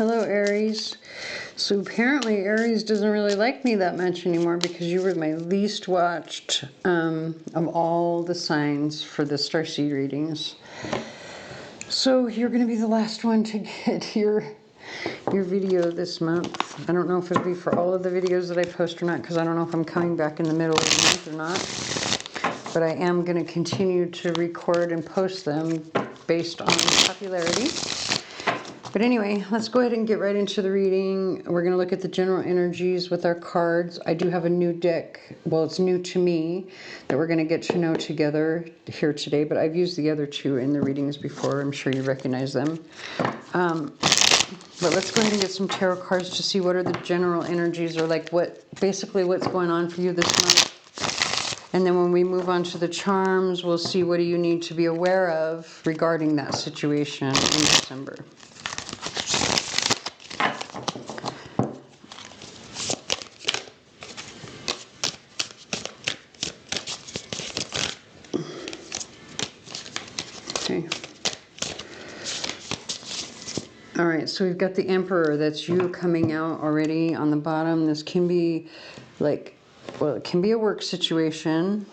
Hello, Aries. So apparently Aries doesn't really like me that much anymore because you were my least watched of all the signs for the starseed readings. So you're going to be the last one to get your video this month. I don't know if it'll be for all of the videos that I post or not, because I don't know if I'm coming back in the middle of the month or not. But I am going to continue to record and post them based on popularity. But anyway, let's go ahead and get right into the reading. We're going to look at the general energies with our cards. I do have a new deck, well, it's new to me, that we're going to get to know together here today. But I've used the other two in the readings before. I'm sure you recognize them. But let's go ahead and get some tarot cards to see what are the general energies, or like basically what's going on for you this month. And then when we move on to the charms, we'll see what do you need to be aware of regarding that situation in December. Okay. All right, so we've got the Emperor. That's you coming out already on the bottom. This can be like, well, it can be a work situation.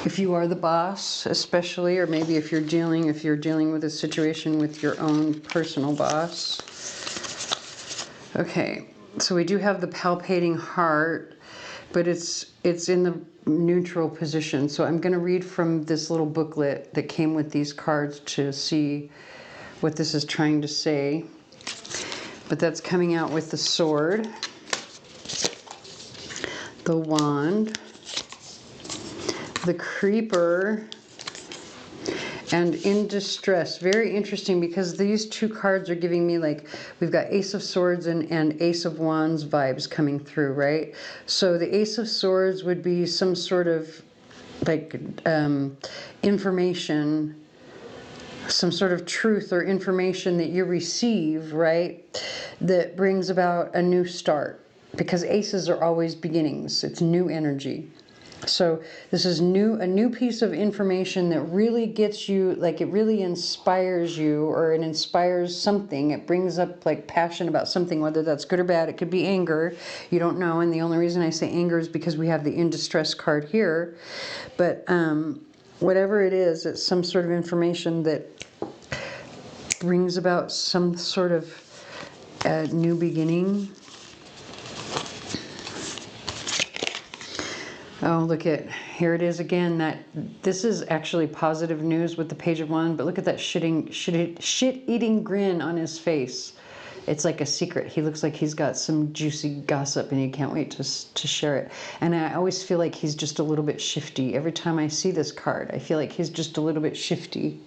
If you are the boss, especially, or maybe if you're dealing with a situation with your own personal boss. Okay, so we do have the palpating heart, but it's in the neutral position. So I'm going to read from this little booklet that came with these cards to see what this is trying to say. But that's coming out with the sword, the wand, the creeper, and in distress. Very interesting, because these two cards are giving me, like, we've got Ace of Swords and Ace of Wands vibes coming through, right? So the Ace of Swords would be some sort of like information, some sort of truth or information that you receive, right, that brings about a new start, because aces are always beginnings. It's new energy. So this is a new piece of information that really gets you, like, it really inspires you, or it inspires something. It brings up like passion about something, whether that's good or bad. It could be anger, you don't know. And the only reason I say anger is because we have the in distress card here. But whatever it is, it's some sort of information that brings about some sort of new beginning. Oh, look at, here it is again. That this is actually positive news with the Page of Wands, but look at that shit-eating grin on his face. It's like a secret. He looks like he's got some juicy gossip and he can't wait to share it. And I always feel like he's just a little bit shifty. Every time I see this card, I feel like he's just a little bit shifty.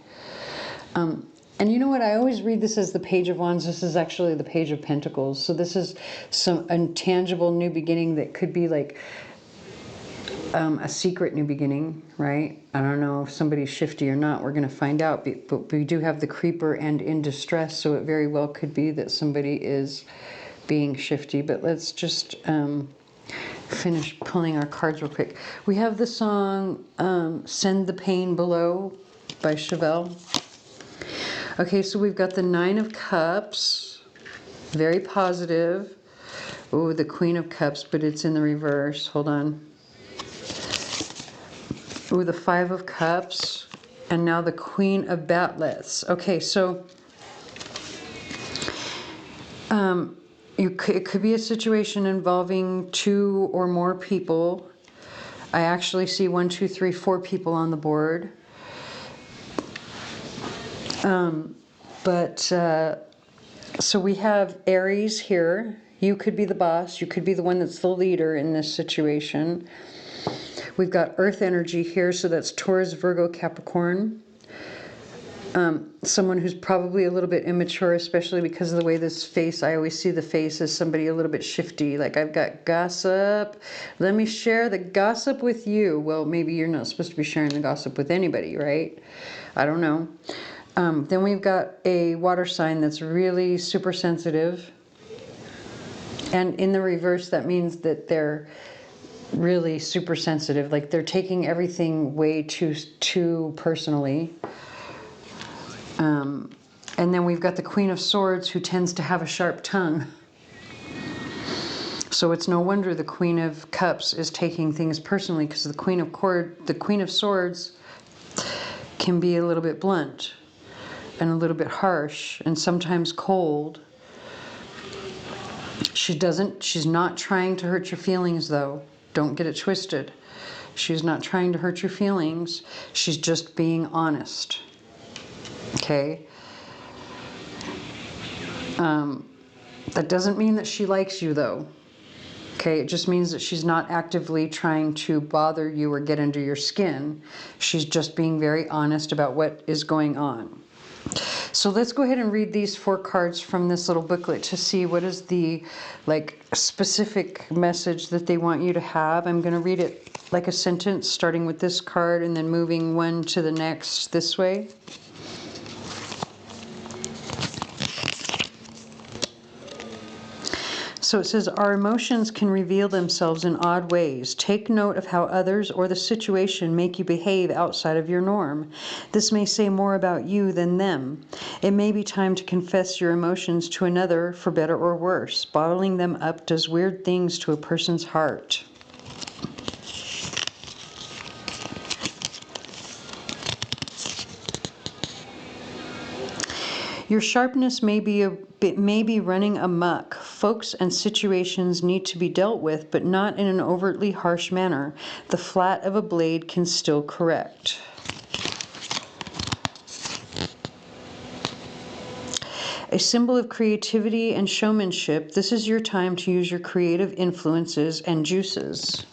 And you know what? I always read this as the Page of Wands. This is actually the Page of Pentacles. So this is some intangible new beginning that could be like a secret new beginning, right? I don't know if somebody's shifty or not. We're going to find out. But we do have the creeper and in distress, so it very well could be that somebody is being shifty. But let's just finish pulling our cards real quick. We have the song Send the Pain Below by Chevelle. Okay, so we've got the Nine of Cups, very positive. Oh, the Queen of Cups, but it's in the reverse. Hold on. Ooh, the Five of Cups, and now the Queen of Batlets. Okay, so it could be a situation involving two or more people. I actually see 1, 2, 3, 4 people on the board. So we have Aries here. You could be the boss. You could be the one that's the leader in this situation. We've got Earth energy here, so that's Taurus, Virgo, Capricorn. Someone who's probably a little bit immature, especially because of the way this face, I always see the face as somebody a little bit shifty. Like, I've got gossip. Let me share the gossip with you. Well, maybe you're not supposed to be sharing the gossip with anybody, right? I don't know. Then we've got a water sign that's really super sensitive. And in the reverse, that means that they're really super sensitive. Like, they're taking everything way too personally. And then we've got the Queen of Swords, who tends to have a sharp tongue. So it's no wonder the Queen of Cups is taking things personally, because the Queen of Swords can be a little bit blunt and a little bit harsh and sometimes cold. She's not trying to hurt your feelings, though. Don't get it twisted. She's not trying to hurt your feelings. She's just being honest. Okay? That doesn't mean that she likes you, though. Okay? It just means that she's not actively trying to bother you or get under your skin. She's just being very honest about what is going on. So let's go ahead and read these 4 cards from this little booklet to see what is the specific message that they want you to have. I'm going to read it like a sentence, starting with this card and then moving one to the next this way. So it says, our emotions can reveal themselves in odd ways. Take note of how others or the situation make you behave outside of your norm. This may say more about you than them. It may be time to confess your emotions to another, for better or worse. Bottling them up does weird things to a person's heart. Your sharpness may be running amok. Folks and situations need to be dealt with, but not in an overtly harsh manner. The flat of a blade can still correct. A symbol of creativity and showmanship, this is your time to use your creative influences and juices.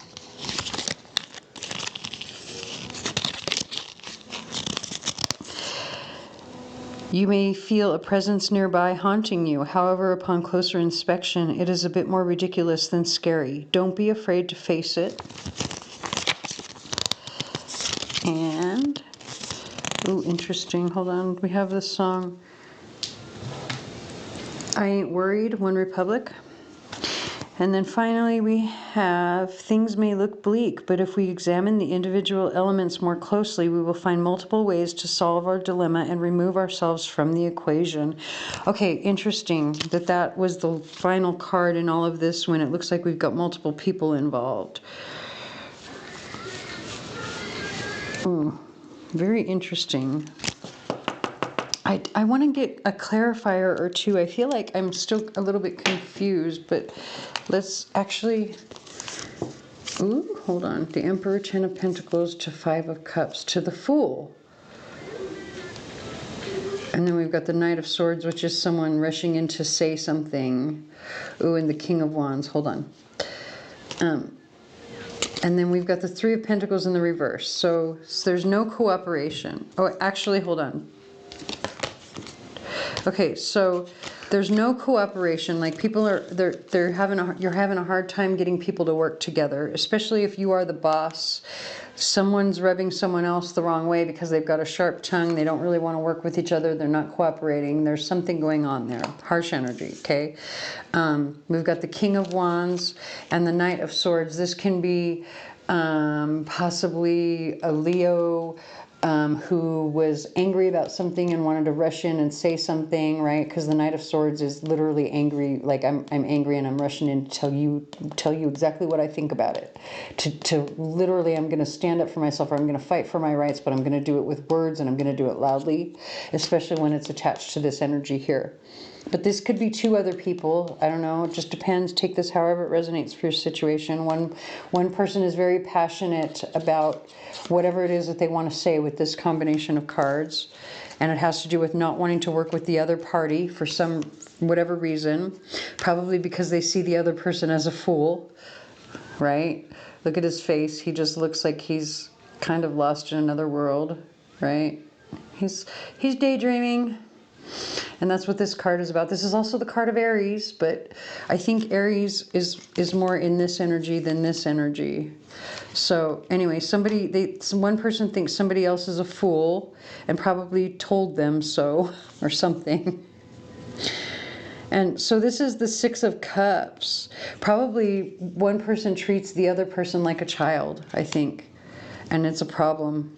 You may feel a presence nearby haunting you. However, upon closer inspection, it is a bit more ridiculous than scary. Don't be afraid to face it. And, ooh, interesting. Hold on. We have this song, I Ain't Worried, One Republic. And then finally we have, things may look bleak, but if we examine the individual elements more closely, we will find multiple ways to solve our dilemma and remove ourselves from the equation. Okay, interesting that that was the final card in all of this when it looks like we've got multiple people involved. Very interesting. I want to get a clarifier or two. I feel like I'm still a little bit confused, but let's actually... Ooh, hold on. The Emperor, 10 of Pentacles to 5 of Cups to the Fool. And then we've got the Knight of Swords, which is someone rushing in to say something. Ooh, and the King of Wands. Hold on. And then we've got the 3 of Pentacles in the reverse. So there's no cooperation. Oh, actually, hold on. Okay, so there's no cooperation. Like, people are, you're having a hard time getting people to work together, especially if you are the boss. Someone's rubbing someone else the wrong way because they've got a sharp tongue. They don't really want to work with each other. They're not cooperating. There's something going on there. Harsh energy, okay? We've got the King of Wands and the Knight of Swords. This can be possibly a Leo who was angry about something and wanted to rush in and say something, right? Because the Knight of Swords is literally angry, like I'm angry and I'm rushing in to tell you exactly what I think about it. To literally, I'm going to stand up for myself, or I'm going to fight for my rights, but I'm going to do it with words and I'm going to do it loudly, especially when it's attached to this energy here. But this could be 2 other people. I don't know. It just depends. Take this however it resonates for your situation. One person is very passionate about whatever it is that they want to say with this combination of cards. And it has to do with not wanting to work with the other party for whatever reason. Probably because they see the other person as a fool, right? Look at his face. He just looks like he's kind of lost in another world, right? He's daydreaming. And that's what this card is about. This is also the card of Aries, but I think Aries is more in this energy than this energy. So anyway, one person thinks somebody else is a fool and probably told them so or something. And so this is the 6 of Cups. Probably one person treats the other person like a child, I think. And it's a problem.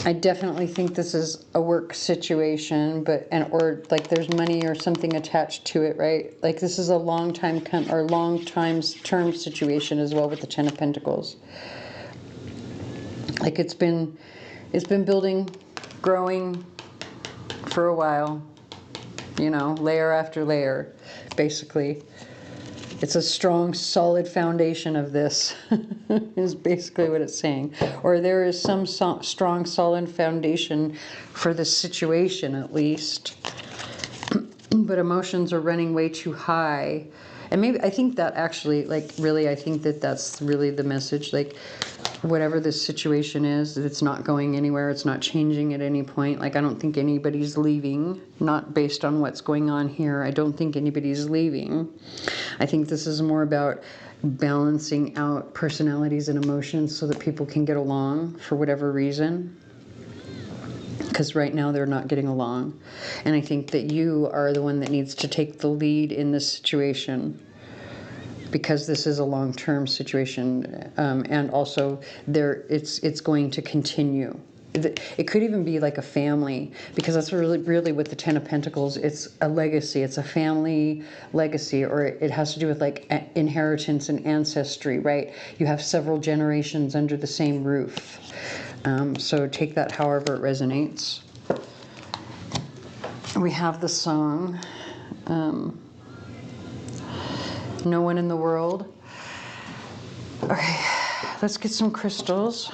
I definitely think this is a work situation, but or like there's money or something attached to it, right? Like this is a long time term situation as well with the Ten of Pentacles. Like it's been building, growing for a while, you know, layer after layer, basically. It's a strong, solid foundation of this, is basically what it's saying. Or there is some strong, solid foundation for this situation, at least. But emotions are running way too high. And maybe, I think that actually, like, really, I think that that's really the message. Like, whatever this situation is, it's not going anywhere. It's not changing at any point. Like, I don't think anybody's leaving, not based on what's going on here. I don't think anybody's leaving. I think this is more about balancing out personalities and emotions so that people can get along for whatever reason. Because right now they're not getting along. And I think that you are the one that needs to take the lead in this situation, because this is a long-term situation, and also it's going to continue. It could even be like a family, because that's really with the Ten of Pentacles. It's a legacy. It's a family legacy, or it has to do with like inheritance and ancestry, right? You have several generations under the same roof. So take that however it resonates. We have the song, No One in the World. Okay, let's get some crystals.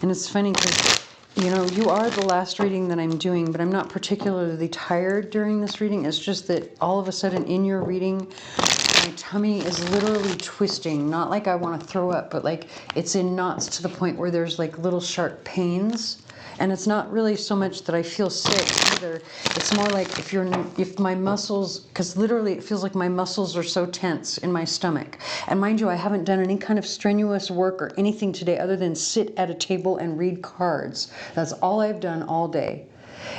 And it's funny because, you know, you are the last reading that I'm doing, but I'm not particularly tired during this reading. It's just that all of a sudden in your reading, my tummy is literally twisting. Not like I want to throw up, but like it's in knots to the point where there's like little sharp pains. And it's not really so much that I feel sick either. It's more like if my muscles, because literally it feels like my muscles are so tense in my stomach. And mind you, I haven't done any kind of strenuous work or anything today other than sit at a table and read cards. That's all I've done all day.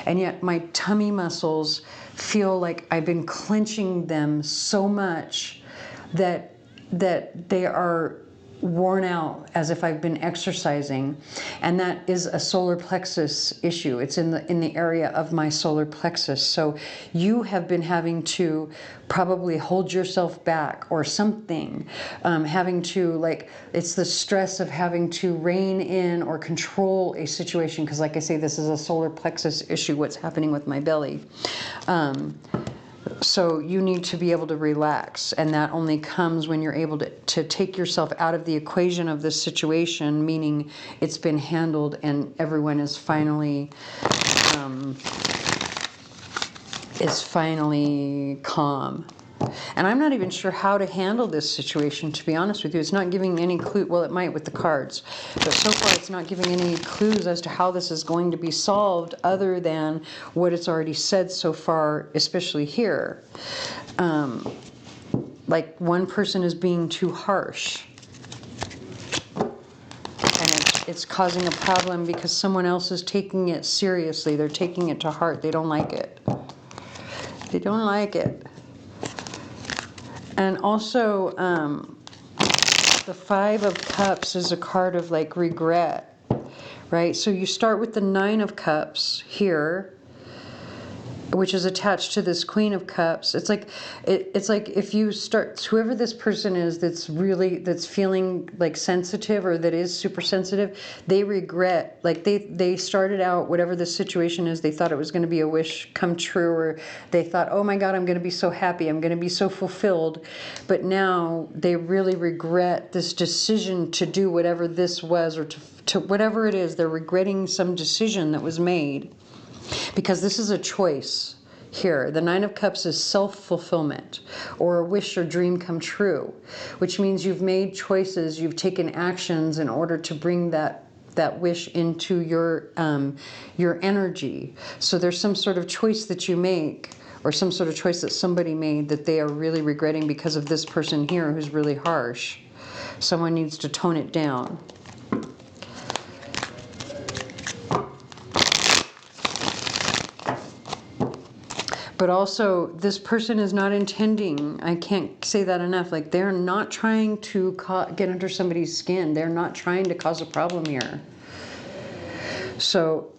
And yet my tummy muscles feel like I've been clenching them so much that they are worn out, as if I've been exercising. And that is a solar plexus issue. It's in the area of my solar plexus. So you have been having to probably hold yourself back or something, having to, like, it's the stress of having to rein in or control a situation, because like I say, this is a solar plexus issue, what's happening with my belly. So you need to be able to relax, and that only comes when you're able to take yourself out of the equation of this situation, meaning it's been handled and everyone is finally calm. And I'm not even sure how to handle this situation, to be honest with you. It's not giving any clue. Well, it might with the cards, but so far it's not giving any clues as to how this is going to be solved, other than what it's already said so far, especially here. Like one person is being too harsh, and it's causing a problem because someone else is taking it seriously. They're taking it to heart. They don't like it. They don't like it. And also, the Five of Cups is a card of like regret, right? So you start with the Nine of Cups here, which is attached to this Queen of Cups. It's like if you start, whoever this person is that's feeling like sensitive, or that is super sensitive, they regret, like they started out, whatever the situation is, they thought it was going to be a wish come true, or they thought, oh my God, I'm going to be so happy, I'm going to be so fulfilled. But now they really regret this decision to do whatever this was, or to whatever it is. They're regretting some decision that was made. Because this is a choice here. The Nine of Cups is self-fulfillment, or a wish or dream come true, which means you've made choices, you've taken actions in order to bring that wish into your energy. So there's some sort of choice that you make, or some sort of choice that somebody made that they are really regretting because of this person here who's really harsh. Someone needs to tone it down. But also, this person is not intending, I can't say that enough, like they're not trying to get under somebody's skin. They're not trying to cause a problem here. So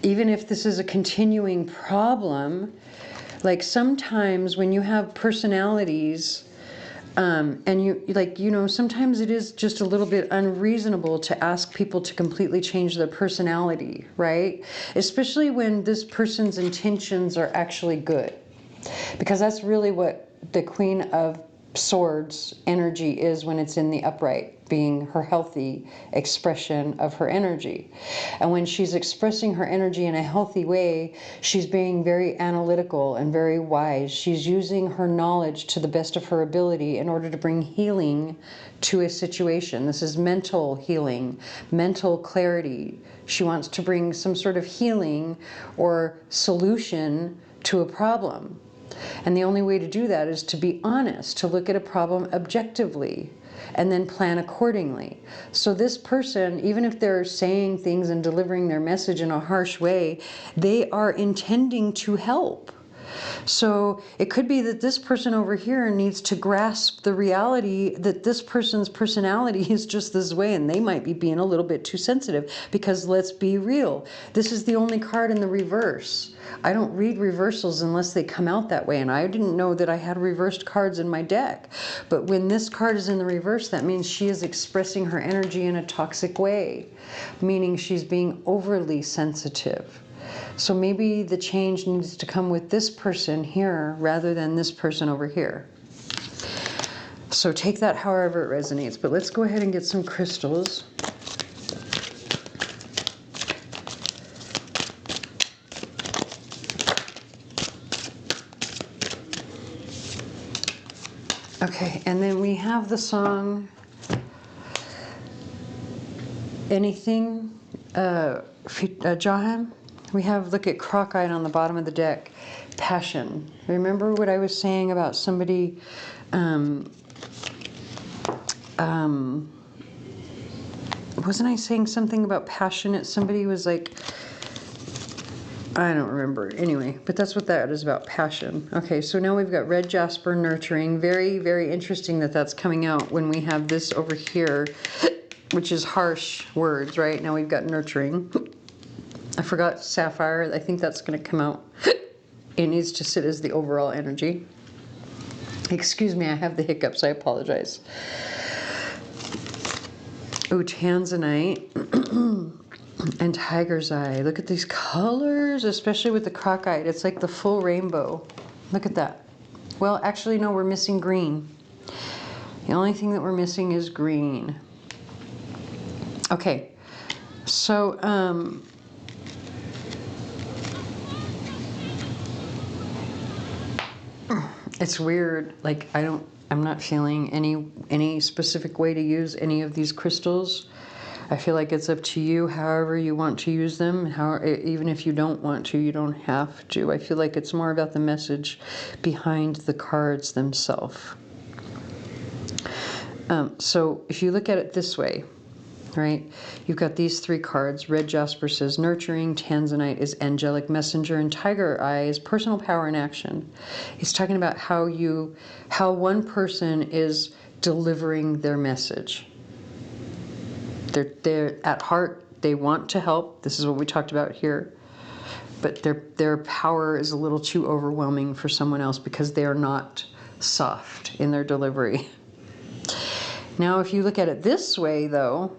even if this is a continuing problem, like sometimes when you have personalities, and you like, you know, sometimes it is just a little bit unreasonable to ask people to completely change their personality, right? Especially when this person's intentions are actually good, because that's really what the Queen of Swords energy is when it's in the upright, being her healthy expression of her energy. And when she's expressing her energy in a healthy way, she's being very analytical and very wise. She's using her knowledge to the best of her ability in order to bring healing to a situation. This is mental healing, mental clarity. She wants to bring some sort of healing or solution to a problem. And the only way to do that is to be honest, to look at a problem objectively, and then plan accordingly. So this person, even if they're saying things and delivering their message in a harsh way, they are intending to help. So it could be that this person over here needs to grasp the reality that this person's personality is just this way, and they might be being a little bit too sensitive, because let's be real, this is the only card in the reverse. I don't read reversals unless they come out that way, and I didn't know that I had reversed cards in my deck. But when this card is in the reverse, that means she is expressing her energy in a toxic way, meaning she's being overly sensitive. So maybe the change needs to come with this person here rather than this person over here. So take that however it resonates. But let's go ahead and get some crystals. Okay, and then we have the song Anything, Jahan. We have, look at Crockite on the bottom of the deck, passion. Remember what I was saying about somebody, wasn't I saying something about passionate? Somebody was like, I don't remember. Anyway, but that's what that is about, passion. Okay, so now we've got red jasper, nurturing. Very, very interesting that that's coming out when we have this over here, which is harsh words, right? Now we've got nurturing. I forgot sapphire. I think that's going to come out. It needs to sit as the overall energy. Excuse me, I have the hiccups. I apologize. Oh, tanzanite and tiger's eye. Look at these colors, especially with the crockite. It's like the full rainbow. Look at that. Well, actually, no, we're missing green. The only thing that we're missing is green. Okay, so it's weird, like I'm not feeling any specific way to use any of these crystals. I feel like it's up to you however you want to use them. Even if you don't want to, you don't have to. I feel like it's more about the message behind the cards themselves. So if you look at it this way, right? You've got these three cards. Red jasper says nurturing, tanzanite is angelic messenger, and tiger eye is personal power in action. He's talking about how one person is delivering their message. They're at heart, they want to help. This is what we talked about here. But their power is a little too overwhelming for someone else because they are not soft in their delivery. Now, if you look at it this way, though,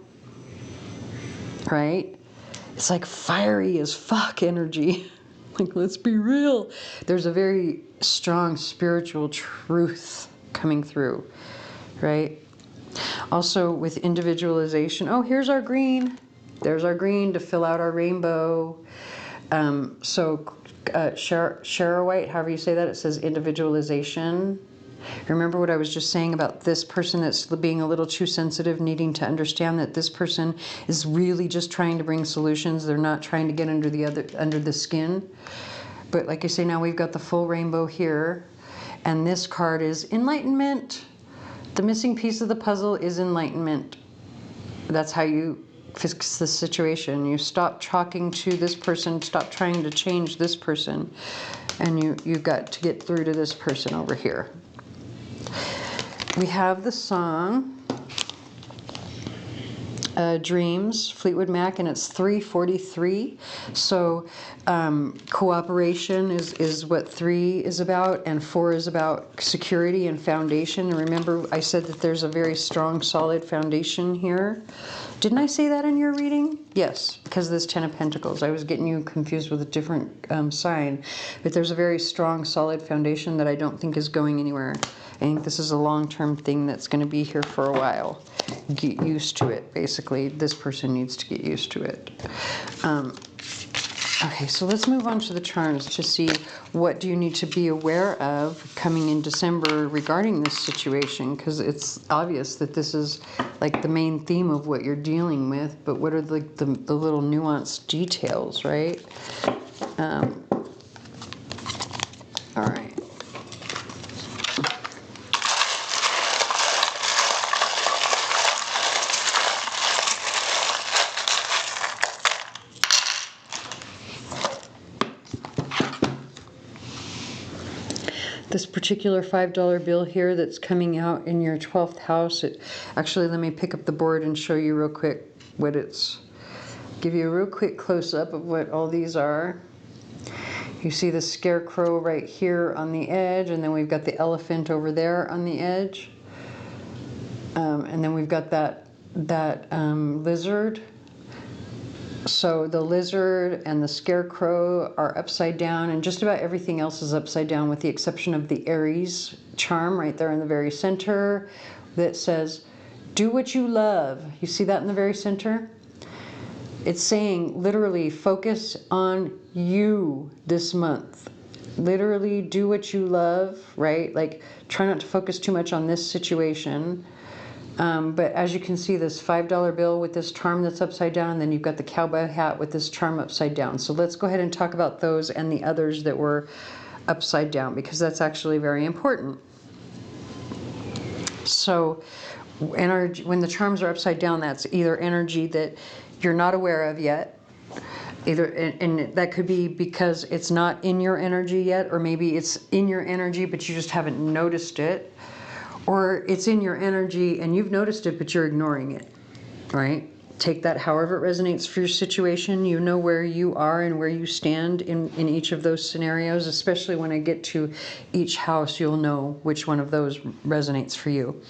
right? It's like fiery as fuck energy. Like, let's be real. There's a very strong spiritual truth coming through, right? Also with individualization. Oh, here's our green. There's our green to fill out our rainbow. Sharawhite, however you say that, it says individualization. Remember what I was just saying about this person that's being a little too sensitive, needing to understand that this person is really just trying to bring solutions. They're not trying to get under the skin. But like I say, now we've got the full rainbow here, and this card is enlightenment. The missing piece of the puzzle is enlightenment. That's how you fix the situation. You stop talking to this person, stop trying to change this person, and you got to get through to this person over here. We have the song Dreams, Fleetwood Mac, and it's 3:43. So cooperation is what 3 is about, and 4 is about security and foundation. And remember, I said that there's a very strong, solid foundation here. Didn't I say that in your reading? Yes, because of this 10 of Pentacles. I was getting you confused with a different sign. But there's a very strong, solid foundation that I don't think is going anywhere. I think this is a long-term thing that's going to be here for a while. Get used to it, basically. This person needs to get used to it. Okay, so let's move on to the charms to see what do you need to be aware of coming in December regarding this situation, because it's obvious that this is like the main theme of what you're dealing with, but what are the little nuanced details, right? All right. This particular $5 bill here that's coming out in your 12th house, actually, let me pick up the board and show you real quick what it's, give you a real quick close-up of what all these are. You see the scarecrow right here on the edge, and then we've got the elephant over there on the edge. And then we've got that lizard. So the lizard and the scarecrow are upside down, and just about everything else is upside down with the exception of the Aries charm right there in the very center that says, do what you love. You see that in the very center? It's saying literally focus on you this month. Literally do what you love, right? Like try not to focus too much on this situation. But as you can see, this $5 bill with this charm that's upside down, and then you've got the cowboy hat with this charm upside down. So let's go ahead and talk about those and the others that were upside down, because that's actually very important. So energy, when the charms are upside down, that's either energy that you're not aware of yet, either, and that could be because it's not in your energy yet, or maybe it's in your energy but you just haven't noticed it. Or it's in your energy and you've noticed it, but you're ignoring it, right? Take that however it resonates for your situation. You know where you are and where you stand in each of those scenarios, especially when I get to each house, you'll know which one of those resonates for you.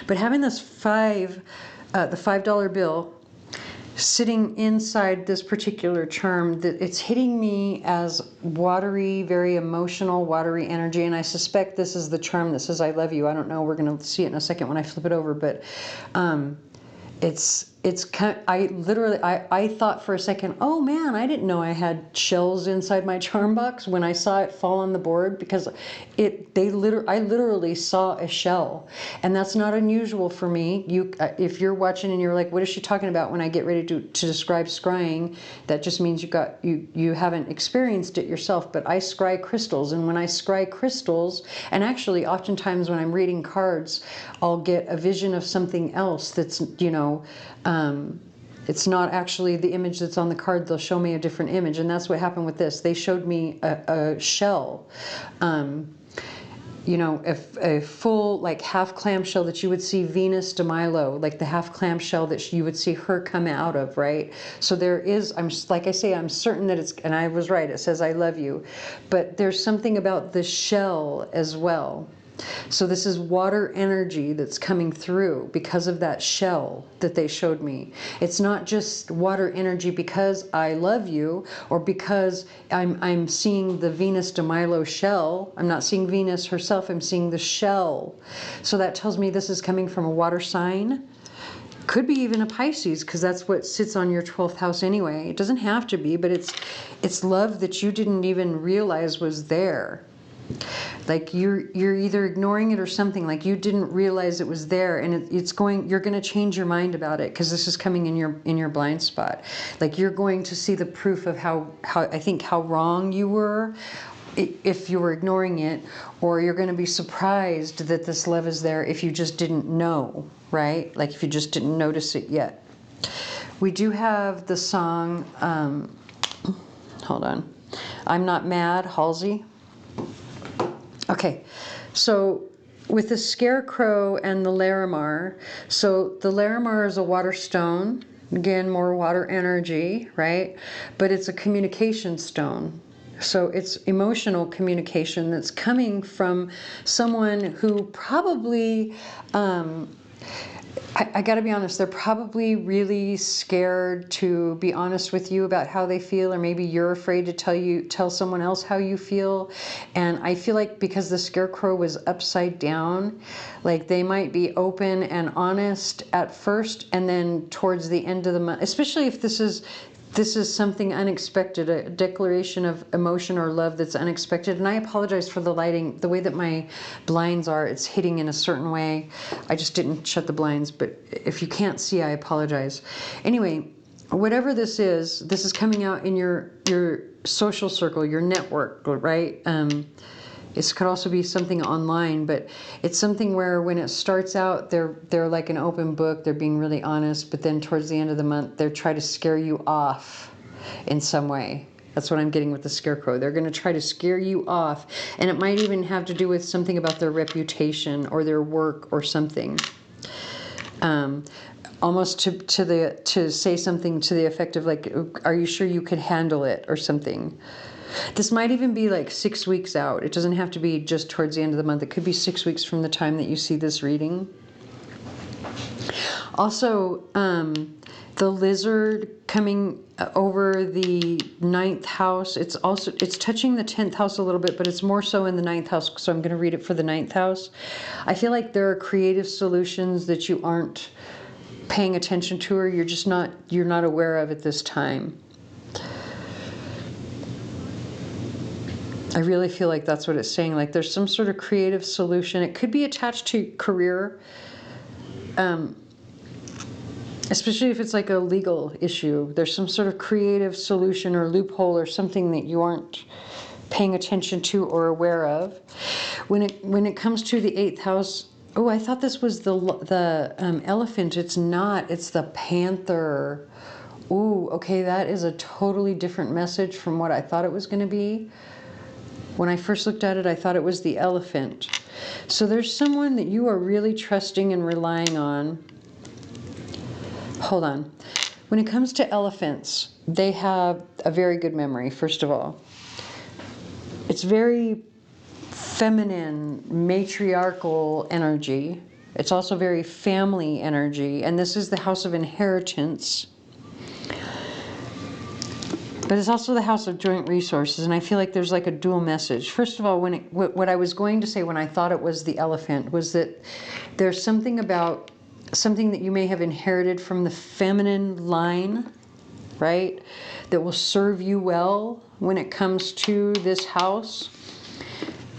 But having this the $5 bill, sitting inside this particular charm, that it's hitting me as watery, very emotional, watery energy. And I suspect this is the charm that says, I love you. I don't know. We're going to see it in a second when I flip it over. But it's kind of, I thought for a second, oh man, I didn't know I had shells inside my charm box when I saw it fall on the board, because I literally saw a shell, and that's not unusual for me. If you're watching and you're like, what is she talking about when I get ready to describe scrying, that just means you haven't experienced it yourself. But I scry crystals, and when I scry crystals, and actually oftentimes when I'm reading cards, I'll get a vision of something else that's, it's not actually the image that's on the card. They'll show me a different image, and that's what happened with this. They showed me a shell, a full, like, half clamshell that you would see Venus de Milo, like the half clamshell that you would see her come out of, right? So there is, like I say, I'm certain that it's, and I was right, it says I love you, but there's something about the shell as well. So this is water energy that's coming through because of that shell that they showed me. It's not just water energy because I love you, or because I'm seeing the Venus de Milo shell. I'm not seeing Venus herself, I'm seeing the shell. So that tells me this is coming from a water sign. Could be even a Pisces, because that's what sits on your 12th house anyway. It doesn't have to be, but it's love that you didn't even realize was there. Like you're either ignoring it or something, like you didn't realize it was there, and you're going to change your mind about it, because this is coming in your blind spot. Like you're going to see the proof of how wrong you were if you were ignoring it, or you're going to be surprised that this love is there if you just didn't know, right? Like if you just didn't notice it yet. We do have the song, hold on, I'm Not Mad, Halsey. Okay, so with the Scarecrow and the Larimar, so the Larimar is a water stone, again, more water energy, right? But it's a communication stone. So it's emotional communication that's coming from someone who probably, I got to be honest, they're probably really scared to be honest with you about how they feel, or maybe you're afraid to tell someone else how you feel. And I feel like because the Scarecrow was upside down, like they might be open and honest at first, and then towards the end of the month, especially if this is something unexpected, a declaration of emotion or love that's unexpected. And I apologize for the lighting, the way that my blinds are, it's hitting in a certain way. I just didn't shut the blinds, but if you can't see, I apologize. Anyway, whatever this is coming out in your social circle, your network, right? It could also be something online, but it's something where when it starts out, they're like an open book, they're being really honest, but then towards the end of the month, they're trying to scare you off in some way. That's what I'm getting with the Scarecrow. They're going to try to scare you off, and it might even have to do with something about their reputation or their work or something. Almost to say something to the effect of like, are you sure you could handle it, or something. This might even be like 6 weeks out. It doesn't have to be just towards the end of the month. It could be 6 weeks from the time that you see this reading. Also, the lizard coming over the 9th house. It's touching the 10th house a little bit, but it's more so in the 9th house. So I'm going to read it for the 9th house. I feel like there are creative solutions that you aren't paying attention to, or you're not aware of at this time. I really feel like that's what it's saying. Like there's some sort of creative solution. It could be attached to career, especially if it's like a legal issue. There's some sort of creative solution or loophole or something that you aren't paying attention to or aware of. When it comes to the 8th house, oh, I thought this was the elephant. It's not. It's the panther. Ooh, okay, that is a totally different message from what I thought it was going to be. When I first looked at it, I thought it was the elephant. So there's someone that you are really trusting and relying on. Hold on. When it comes to elephants, they have a very good memory, first of all. It's very feminine, matriarchal energy. It's also very family energy. And this is the house of inheritance. But it's also the house of joint resources, and I feel like there's like a dual message. First of all, what I was going to say when I thought it was the elephant was that there's something about something that you may have inherited from the feminine line, right, that will serve you well when it comes to this house.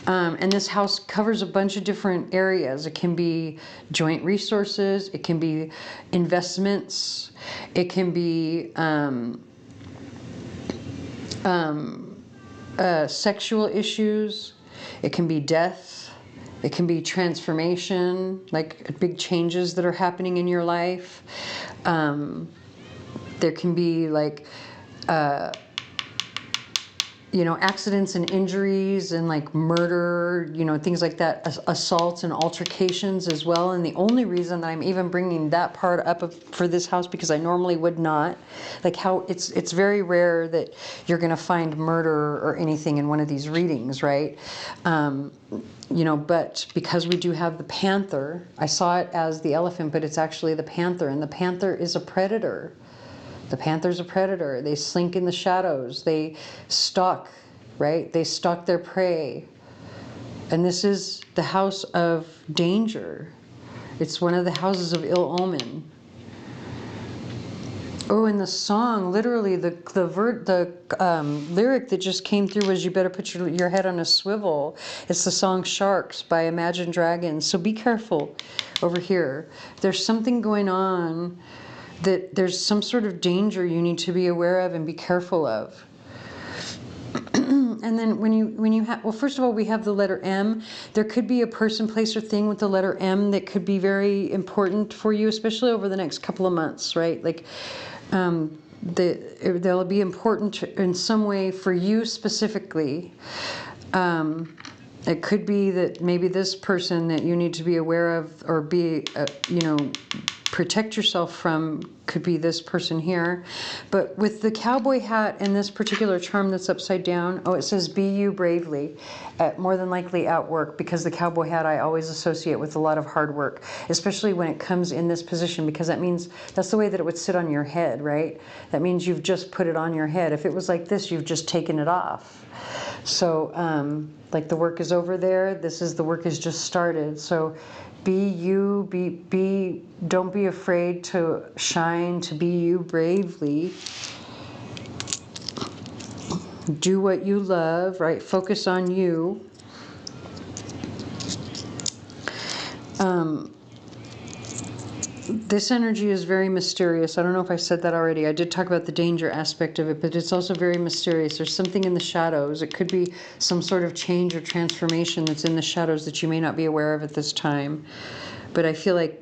And this house covers a bunch of different areas. It can be joint resources, it can be investments, it can be sexual issues, it can be death, it can be transformation, like big changes that are happening in your life. There can be like accidents and injuries and like murder, things like that, assaults and altercations as well. And the only reason that I'm even bringing that part up for this house, because I normally would not, like how it's very rare that you're going to find murder or anything in one of these readings, right? But because we do have the panther, I saw it as the elephant, but it's actually the panther, and the panther is a predator. The panther's a predator. They slink in the shadows. They stalk, right? They stalk their prey. And this is the house of danger. It's one of the houses of ill omen. Oh, and the song, literally, the lyric that just came through was, "You better put your head on a swivel." It's the song "Sharks" by Imagine Dragons. So be careful over here. There's something going on that there's some sort of danger you need to be aware of and be careful of. And then when you have, well, first of all, we have the letter M. There could be a person, place, or thing with the letter M that could be very important for you, especially over the next couple of months, right? Like, they'll be important in some way for you specifically. It could be that maybe this person that you need to be aware of or be, protect yourself from could be this person here. But with the cowboy hat and this particular charm that's upside down, it says be you bravely, more than likely at work, because the cowboy hat I always associate with a lot of hard work, especially when it comes in this position, because that means that's the way that it would sit on your head, right? That means you've just put it on your head. If it was like this, you've just taken it off. So like the work is over there, the work is just started. So be you, don't be afraid to shine, to be you bravely. Do what you love, right? Focus on you. This energy is very mysterious. I don't know if I said that already. I did talk about the danger aspect of it, but it's also very mysterious. There's something in the shadows. It could be some sort of change or transformation that's in the shadows that you may not be aware of at this time. But I feel like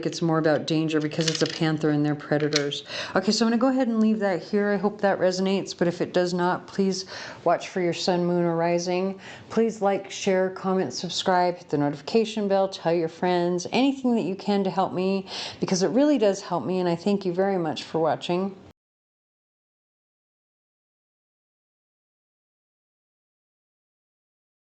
it's more about danger because it's a panther and they're predators. Okay, so I'm going to go ahead and leave that here. I hope that resonates, but if it does not, please watch for your sun, moon, or rising. Please like, share, comment, subscribe, hit the notification bell, tell your friends, anything that you can to help me, because it really does help me, and I thank you very much for watching.